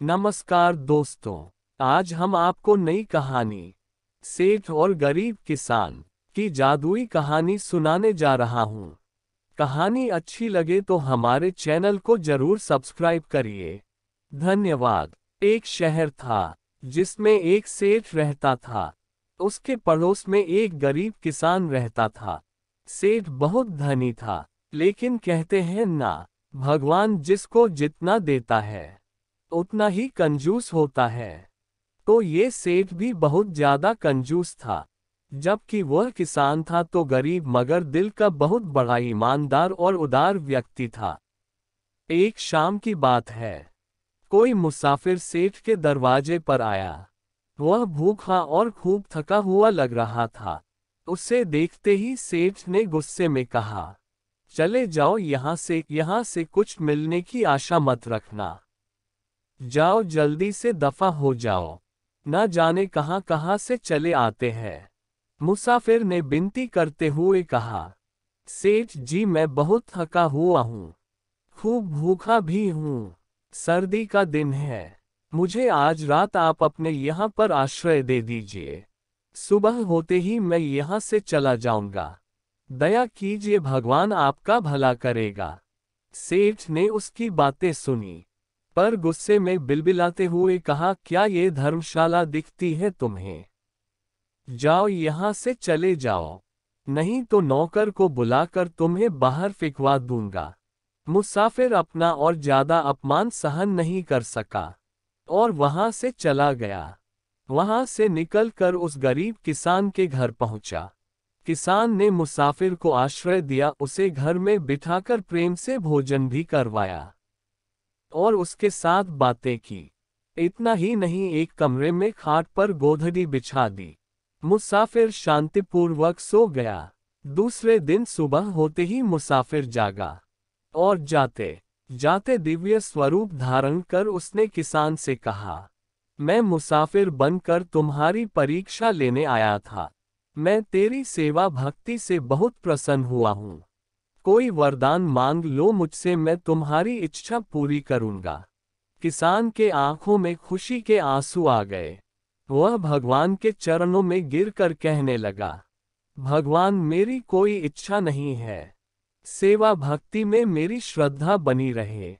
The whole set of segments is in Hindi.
नमस्कार दोस्तों। आज हम आपको नई कहानी सेठ और गरीब किसान की जादुई कहानी सुनाने जा रहा हूँ। कहानी अच्छी लगे तो हमारे चैनल को जरूर सब्सक्राइब करिए। धन्यवाद। एक शहर था जिसमें एक सेठ रहता था। उसके पड़ोस में एक गरीब किसान रहता था। सेठ बहुत धनी था, लेकिन कहते हैं ना, भगवान जिसको जितना देता है उतना ही कंजूस होता है। तो ये सेठ भी बहुत ज्यादा कंजूस था। जबकि वह किसान था तो गरीब मगर दिल का बहुत बड़ा ईमानदार और उदार व्यक्ति था। एक शाम की बात है। कोई मुसाफिर सेठ के दरवाजे पर आया। वह भूखा और खूब थका हुआ लग रहा था। उसे देखते ही सेठ ने गुस्से में कहा, चले जाओ यहाँ से कुछ मिलने की आशा मत रखना। जाओ जल्दी से दफा हो जाओ। न जाने कहां कहां से चले आते हैं। मुसाफिर ने विनती करते हुए कहा, सेठ जी मैं बहुत थका हुआ हूँ, खूब भूखा भी हूँ। सर्दी का दिन है, मुझे आज रात आप अपने यहाँ पर आश्रय दे दीजिए। सुबह होते ही मैं यहाँ से चला जाऊंगा। दया कीजिए, भगवान आपका भला करेगा। सेठ ने उसकी बातें सुनी, पर गुस्से में बिलबिलाते हुए कहा, क्या ये धर्मशाला दिखती है तुम्हें? जाओ यहाँ से चले जाओ, नहीं तो नौकर को बुलाकर तुम्हें बाहर फेंकवा दूंगा। मुसाफिर अपना और ज्यादा अपमान सहन नहीं कर सका और वहां से चला गया। वहां से निकलकर उस गरीब किसान के घर पहुंचा। किसान ने मुसाफिर को आश्रय दिया, उसे घर में बिठाकर प्रेम से भोजन भी करवाया और उसके साथ बातें की। इतना ही नहीं, एक कमरे में खाट पर गोधड़ी बिछा दी। मुसाफिर शांतिपूर्वक सो गया। दूसरे दिन सुबह होते ही मुसाफिर जागा और जाते जाते दिव्य स्वरूप धारण कर उसने किसान से कहा, मैं मुसाफिर बनकर तुम्हारी परीक्षा लेने आया था। मैं तेरी सेवा भक्ति से बहुत प्रसन्न हुआ हूँ। कोई वरदान मांग लो मुझसे, मैं तुम्हारी इच्छा पूरी करूंगा। किसान के आंखों में खुशी के आंसू आ गए। वह भगवान के चरणों में गिरकर कहने लगा, भगवान मेरी कोई इच्छा नहीं है, सेवा भक्ति में मेरी श्रद्धा बनी रहे,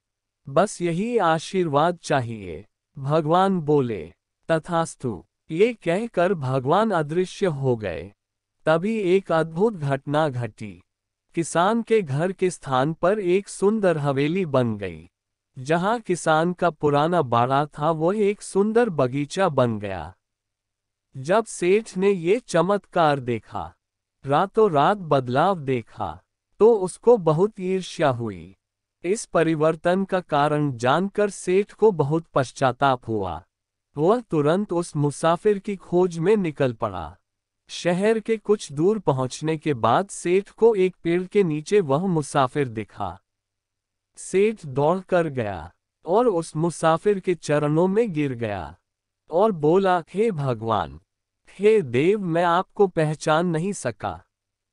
बस यही आशीर्वाद चाहिए। भगवान बोले, तथास्तु। ये कहकर भगवान अदृश्य हो गए। तभी एक अद्भुत घटना घटी। किसान के घर के स्थान पर एक सुंदर हवेली बन गई। जहां किसान का पुराना बाड़ा था वह एक सुंदर बगीचा बन गया। जब सेठ ने ये चमत्कार देखा, रातों रात बदलाव देखा, तो उसको बहुत ईर्ष्या हुई। इस परिवर्तन का कारण जानकर सेठ को बहुत पश्चाताप हुआ। वह तुरंत उस मुसाफिर की खोज में निकल पड़ा। शहर के कुछ दूर पहुंचने के बाद सेठ को एक पेड़ के नीचे वह मुसाफिर दिखा। सेठ दौड़कर गया और उस मुसाफिर के चरणों में गिर गया और बोला, हे भगवान, हे देव, मैं आपको पहचान नहीं सका।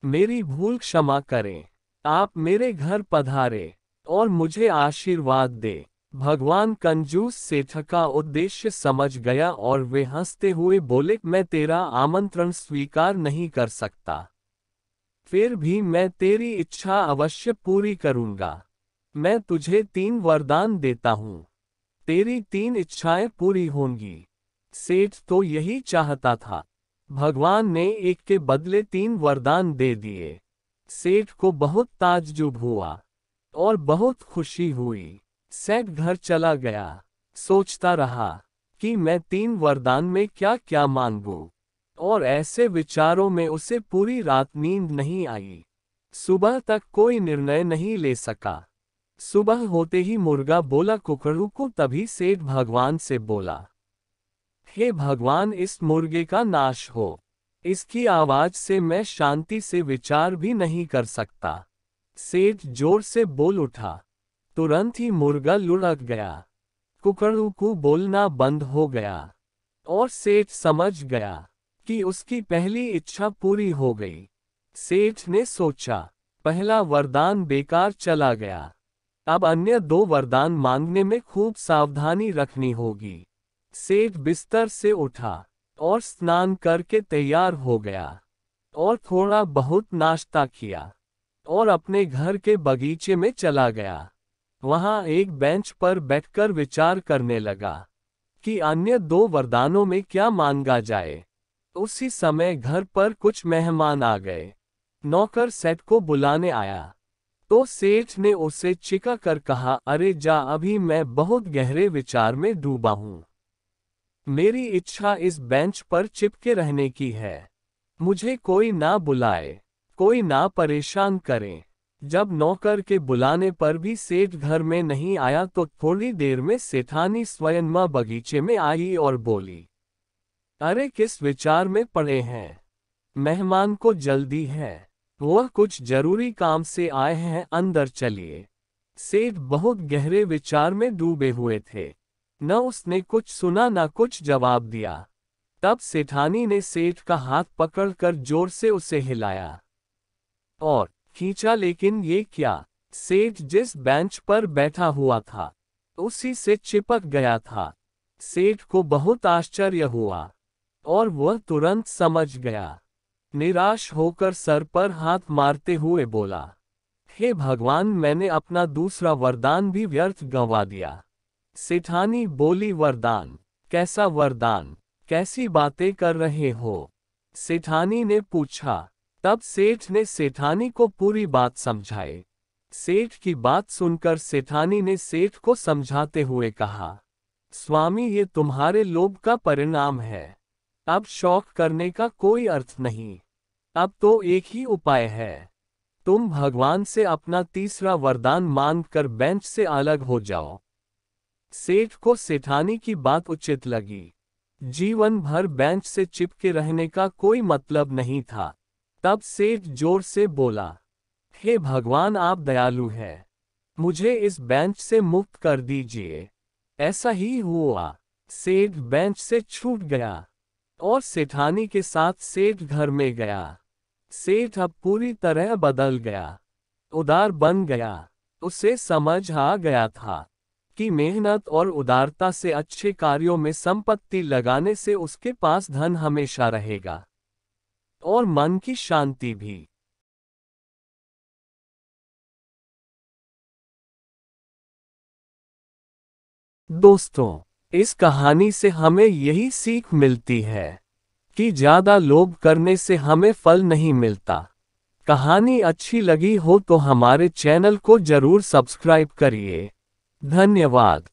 मेरी भूल क्षमा करें। आप मेरे घर पधारे और मुझे आशीर्वाद दे। भगवान कंजूस सेठ का उद्देश्य समझ गया और वे हंसते हुए बोले, मैं तेरा आमंत्रण स्वीकार नहीं कर सकता, फिर भी मैं तेरी इच्छा अवश्य पूरी करूंगा। मैं तुझे 3 वरदान देता हूँ, तेरी 3 इच्छाएं पूरी होंगी। सेठ तो यही चाहता था। भगवान ने एक के बदले 3 वरदान दे दिए। सेठ को बहुत ताज्जुब हुआ और बहुत खुशी हुई। सेठ घर चला गया, सोचता रहा कि मैं 3 वरदान में क्या क्या मांगूं, और ऐसे विचारों में उसे पूरी रात नींद नहीं आई। सुबह तक कोई निर्णय नहीं ले सका। सुबह होते ही मुर्गा बोला कुकड़ू को। तभी सेठ भगवान से बोला, हे भगवान, इस मुर्गे का नाश हो। इसकी आवाज से मैं शांति से विचार भी नहीं कर सकता। सेठ जोर से बोल उठा। तुरंत ही मुर्गा लुढ़क गया। कुकड़ू को बोलना बंद हो गया और सेठ समझ गया कि उसकी पहली इच्छा पूरी हो गई। सेठ ने सोचा, पहला वरदान बेकार चला गया। अब अन्य 2 वरदान मांगने में खूब सावधानी रखनी होगी। सेठ बिस्तर से उठा और स्नान करके तैयार हो गया और थोड़ा बहुत नाश्ता किया और अपने घर के बगीचे में चला गया। वहां एक बेंच पर बैठकर विचार करने लगा कि अन्य 2 वरदानों में क्या मांगा जाए। उसी समय घर पर कुछ मेहमान आ गए। नौकर सेठ को बुलाने आया तो सेठ ने उसे चिढ़ा कर कहा, अरे जा, अभी मैं बहुत गहरे विचार में डूबा हूं। मेरी इच्छा इस बेंच पर चिपके रहने की है। मुझे कोई ना बुलाए, कोई ना परेशान करे। जब नौकर के बुलाने पर भी सेठ घर में नहीं आया तो थोड़ी देर में सेठानी स्वयं बगीचे में आई और बोली, अरे किस विचार में पड़े हैं? मेहमान को जल्दी है, वह कुछ जरूरी काम से आए हैं, अंदर चलिए। सेठ बहुत गहरे विचार में डूबे हुए थे। न उसने कुछ सुना न कुछ जवाब दिया। तब सेठानी ने सेठ का हाथ पकड़कर जोर से उसे हिलाया और खींचा, लेकिन ये क्या? सेठ जिस बेंच पर बैठा हुआ था उसी से चिपक गया था। सेठ को बहुत आश्चर्य हुआ और वह तुरंत समझ गया। निराश होकर सर पर हाथ मारते हुए बोला, हे भगवान, मैंने अपना दूसरा वरदान भी व्यर्थ गंवा दिया। सेठानी बोली, वरदान? कैसा वरदान? कैसी बातें कर रहे हो? सेठानी ने पूछा। तब सेठ ने सेठानी को पूरी बात समझाई। सेठ की बात सुनकर सेठानी ने सेठ को समझाते हुए कहा, स्वामी, ये तुम्हारे लोभ का परिणाम है। अब शौक करने का कोई अर्थ नहीं। अब तो एक ही उपाय है, तुम भगवान से अपना तीसरा वरदान मांगकर बेंच से अलग हो जाओ। सेठ को सेठानी की बात उचित लगी। जीवन भर बेंच से चिपके रहने का कोई मतलब नहीं था। तब सेठ जोर से बोला, हे भगवान, आप दयालु हैं, मुझे इस बेंच से मुक्त कर दीजिए। ऐसा ही हुआ। सेठ बेंच से छूट गया और सेठानी के साथ सेठ घर में गया। सेठ अब पूरी तरह बदल गया, उदार बन गया। उसे समझ आ गया था कि मेहनत और उदारता से अच्छे कार्यों में संपत्ति लगाने से उसके पास धन हमेशा रहेगा और मन की शांति भी। दोस्तों, इस कहानी से हमें यही सीख मिलती है कि ज्यादा लोभ करने से हमें फल नहीं मिलता। कहानी अच्छी लगी हो तो हमारे चैनल को जरूर सब्सक्राइब करिए। धन्यवाद।